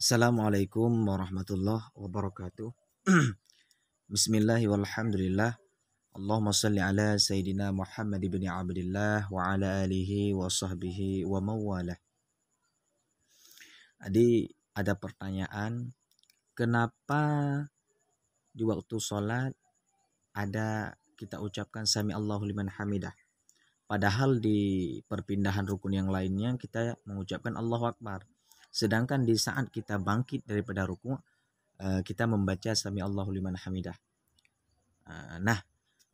Assalamualaikum warahmatullahi wabarakatuh. Bismillahi walhamdulillah. Allahumma salli ala Sayyidina Muhammad ibn Abdillah wa ala alihi wa sahbihi wa mawalah. Jadi ada pertanyaan, kenapa di waktu sholat ada kita ucapkan Sami Allahu liman hamidah, padahal di perpindahan rukun yang lainnya kita mengucapkan Allahu Akbar. Sedangkan di saat kita bangkit daripada ruku, kita membaca Sami Allahu liman hamidah. Nah,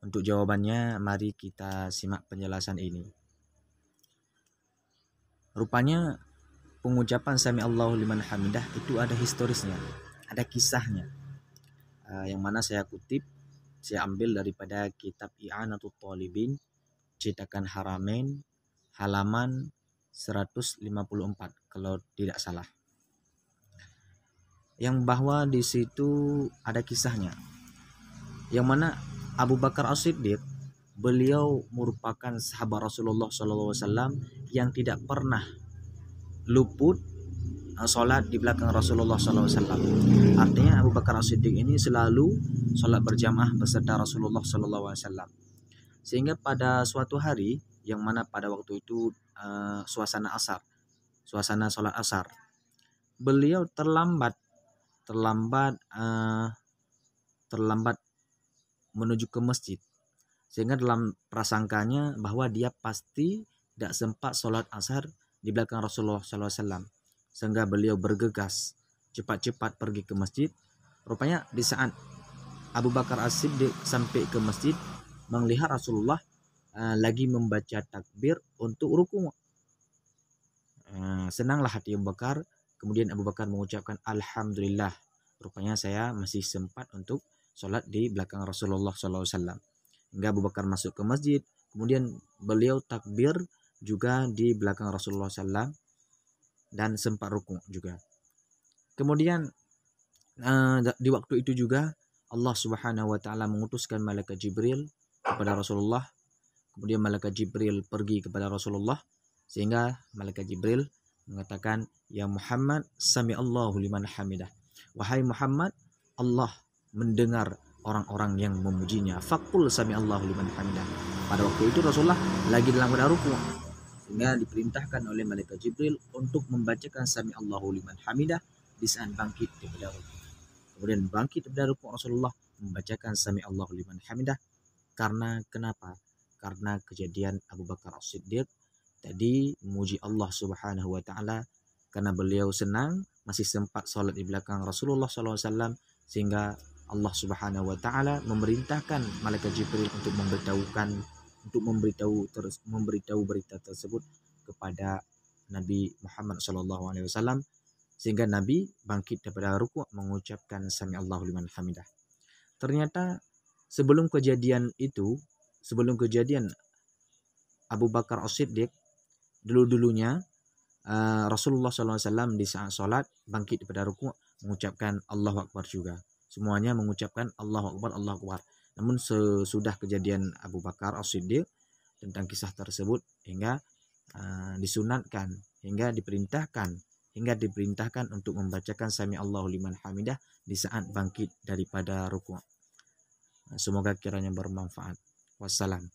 untuk jawabannya mari kita simak penjelasan ini. Rupanya pengucapan Sami Allahu liman hamidah itu ada historisnya, ada kisahnya. Yang mana saya kutip, saya ambil daripada kitab I'anatul Talibin, cetakan Haramain, halaman 154 kalau tidak salah. Yang bahwa di situ ada kisahnya. Yang mana Abu Bakar As-Siddiq, beliau merupakan sahabat Rasulullah SAW yang tidak pernah luput sholat di belakang Rasulullah SAW. Artinya Abu Bakar As-Siddiq ini selalu sholat berjamaah beserta Rasulullah SAW. Sehingga pada suatu hari, yang mana pada waktu itu suasana sholat asar, beliau terlambat menuju ke masjid, sehingga dalam prasangkanya bahwa dia pasti tidak sempat sholat asar di belakang Rasulullah SAW, sehingga beliau bergegas cepat-cepat pergi ke masjid. Rupanya di saat Abu Bakar As-Siddiq sampai ke masjid, melihat Rasulullah lagi membaca takbir untuk ruku. Senanglah hati Abu Bakar. Kemudian Abu Bakar mengucapkan Alhamdulillah, rupanya saya masih sempat untuk sholat di belakang Rasulullah SAW. Hingga Abu Bakar masuk ke masjid, kemudian beliau takbir juga di belakang Rasulullah SAW dan sempat rukuk juga. Kemudian di waktu itu juga Allah Subhanahu wa taala mengutuskan malaikat Jibril kepada Rasulullah. Kemudian malaikat Jibril pergi kepada Rasulullah, sehingga malaikat Jibril mengatakan, ya Muhammad, Sami Allahu liman hamidah. Wahai Muhammad, Allah mendengar orang-orang yang memujinya. Faqul Sami Allahu liman hamidah. Pada waktu itu Rasulullah lagi dalam keadaan ruku, sehingga diperintahkan oleh malaikat Jibril untuk membacakan Sami Allahu liman hamidah di saat bangkit daripada ruku. Kemudian bangkit daripada ruku, Rasulullah membacakan Sami Allahu liman hamidah. Karena kenapa? Karena kejadian Abu Bakar As-Siddiq tadi memuji Allah Subhanahu wa taala, karena beliau senang masih sempat sholat di belakang Rasulullah SAW, sehingga Allah Subhanahu wa taala memerintahkan malaikat Jibril untuk memberitahu berita tersebut kepada Nabi Muhammad SAW, sehingga Nabi bangkit daripada rukuk mengucapkan Sami Allahu liman hamidah. Ternyata sebelum kejadian Abu Bakar As-Siddiq, dulunya Rasulullah SAW di saat sholat bangkit daripada rukuk mengucapkan Allahu Akbar juga. Semuanya mengucapkan Allahu Akbar, Allahu Akbar. Namun sesudah kejadian Abu Bakar As-Siddiq tentang kisah tersebut, hingga disunatkan, hingga diperintahkan untuk membacakan Sami Allahu liman hamidah di saat bangkit daripada rukuk. Semoga kiranya bermanfaat. Wassalam.